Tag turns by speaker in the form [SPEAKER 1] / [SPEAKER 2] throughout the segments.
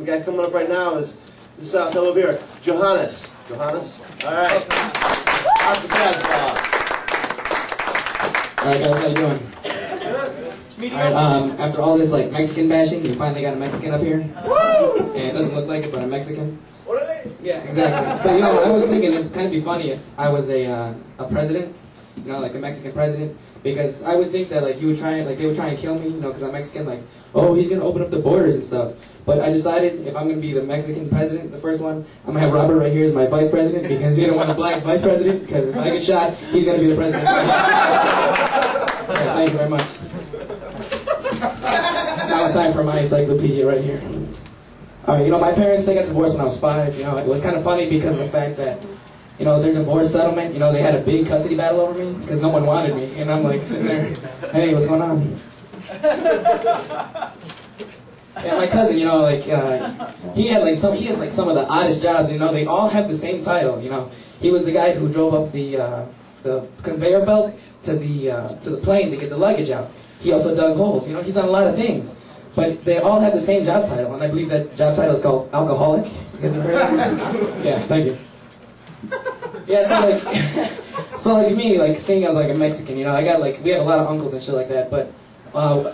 [SPEAKER 1] guy coming up right now is this fellow over here, Johannes. Johannes? All right. Off the basketball.
[SPEAKER 2] All right, guys, how you doing? All right, after all this like Mexican bashing, you finally got a Mexican up here. Woo! And it doesn't look like it, but a Mexican.
[SPEAKER 1] What are they?
[SPEAKER 2] Yeah, exactly. But you know, I was thinking it'd kind of be funny if I was a president, you know, like a Mexican president, because I would think that like they would try and kill me, you know, because I'm Mexican. Like, oh, he's gonna open up the borders and stuff. But I decided if I'm gonna be the Mexican president, the first one, I'm gonna have Robert right here as my vice president because he didn't want a black vice president. Because if I get shot, he's gonna be the president. Yeah, thank you very much. Now it's time for my encyclopedia right here. Alright, you know, my parents, they got divorced when I was 5, you know. It was kind of funny because of the fact that, you know, their divorce settlement, you know, they had a big custody battle over me because no one wanted me. And I'm like sitting there, hey, what's going on? Yeah, my cousin, you know, like, he has some of the oddest jobs, you know. They all have the same title, you know. He was the guy who drove up the conveyor belt to the plane to get the luggage out. He also dug holes, you know. He's done a lot of things. But they all have the same job title, and I believe that job title is called alcoholic. You guys ever heard of that? Yeah, thank you. Yeah, so like me, like seeing as like a Mexican, you know, we have a lot of uncles and shit like that. But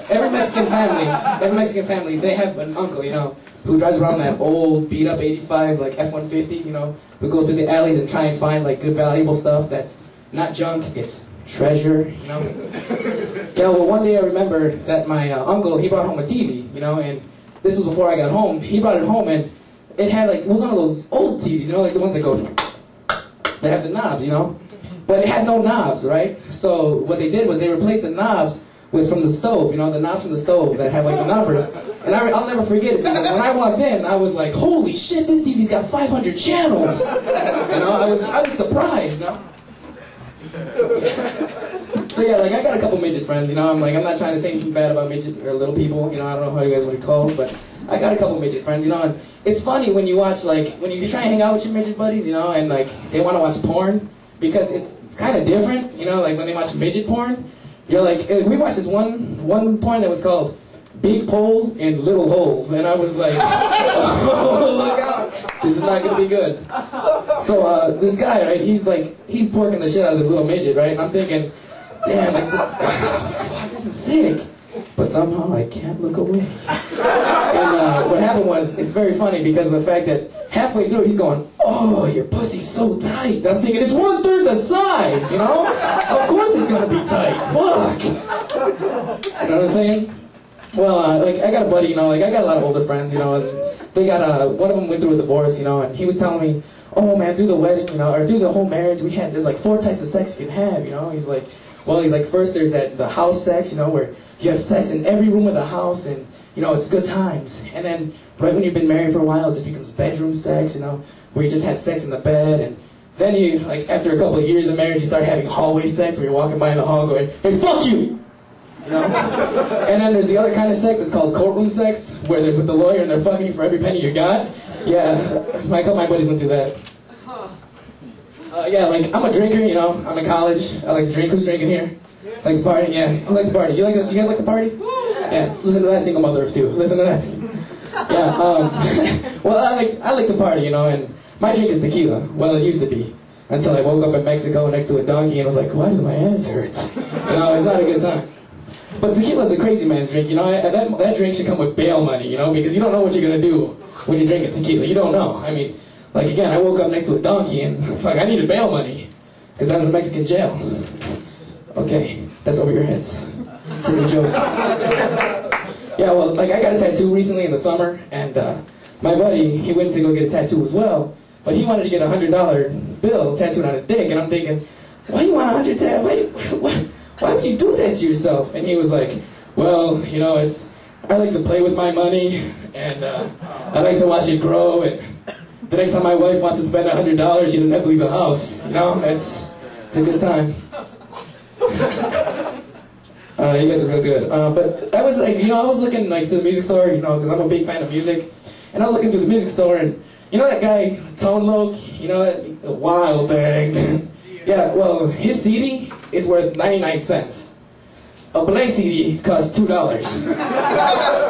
[SPEAKER 2] every Mexican family, they have an uncle, you know, who drives around that old beat up '85 like F-150, you know, who goes through the alleys and try and find like good valuable stuff that's not junk, it's treasure, you know. Yeah, well, one day I remember that my uncle, he brought home a TV, you know, and this was before I got home. He brought it home, and it was one of those old TVs, you know, like the ones that go, they have the knobs, you know, but it had no knobs, right? So what they did was they replaced the knobs from the stove, you know, the knobs from the stove that have like the knobbers, and I'll never forget it because when I walked in, I was like, holy shit, this TV's got 500 channels, you know, I was surprised, you know. So yeah, like I got a couple midget friends, you know. I'm not trying to say anything bad about midget or little people, you know. I don't know how you guys want to call them, but I got a couple midget friends, you know. And it's funny when you watch when you try and hang out with your midget buddies, you know, and like they want to watch porn because it's kind of different, you know. Like when they watch midget porn, you're like, we watched this one porn that was called Big Poles and Little Holes, and I was like, oh, look out, this is not gonna be good. So this guy, right, he's porking the shit out of this little midget, right? And I'm thinking, damn, like, fuck, this is sick. But somehow I can't look away. And what happened was, it's very funny because of the fact that halfway through he's going, oh, your pussy's so tight. And I'm thinking, it's 1/3 the size, you know? Of course it's gonna be tight. Fuck. You know what I'm saying? Well, like, I got a buddy, you know, like, I got a lot of older friends, you know, and they got, one of them went through a divorce, you know, and he was telling me, oh, man, through the wedding, you know, or through the whole marriage, there's like 4 types of sex you can have, you know? He's like, first there's the house sex, you know, where you have sex in every room of the house, and, you know, it's good times. And then, right when you've been married for a while, it just becomes bedroom sex, you know, where you just have sex in the bed, and then you, like, after a couple of years of marriage, you start having hallway sex, where you're walking by in the hall going, hey, fuck you! You know? And then there's the other kind of sex that's called courtroom sex, where there's with the lawyer and they're fucking you for every penny you got. Yeah, my buddies went through that. Yeah, like, I'm a drinker, you know, I'm in college, I like to drink. Who's drinking here? Likes to party? Yeah, who likes to party? You guys like to party? Yeah, listen to that single mother of 2. Listen to that. Yeah, well, I like to party, you know, and my drink is tequila. Well, it used to be. Until I woke up in Mexico next to a donkey and I was like, why does my ass hurt? You know, it's not a good time. But tequila's a crazy man's drink, you know. That drink should come with bail money, you know, because you don't know what you're going to do when you're drinking tequila. You don't know. I mean, like, again, I woke up next to a donkey and, fuck, I needed bail money because I was in Mexican jail. Okay, that's over your heads. It's a good joke. Yeah, well, like, I got a tattoo recently in the summer, and my buddy, he went to go get a tattoo as well, but he wanted to get a $100 bill tattooed on his dick, and I'm thinking, why you want why would you do that to yourself? And he was like, well, you know, I like to play with my money, and I like to watch it grow, and the next time my wife wants to spend $100, she doesn't have to leave the house, you know? It's a good time. You guys are real good. But I was like, you know, I was looking like to the music store, you know, because I'm a big fan of music, and I was looking through the music store, and you know that guy Tone Loc, you know, that Wild Thing. Yeah, well, his CD is worth 99 cents. A blank CD costs $2.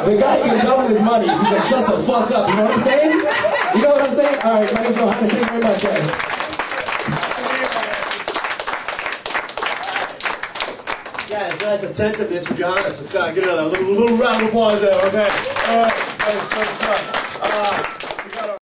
[SPEAKER 2] The guy can double his money. He just shuts the fuck up. You know what I'm saying? You know what I'm saying? All right, my name's Johannes. Thank you very much, guys.
[SPEAKER 1] Guys, nice attentiveness for Johannes. Let's get another little round of applause there, okay? All right, nice stuff.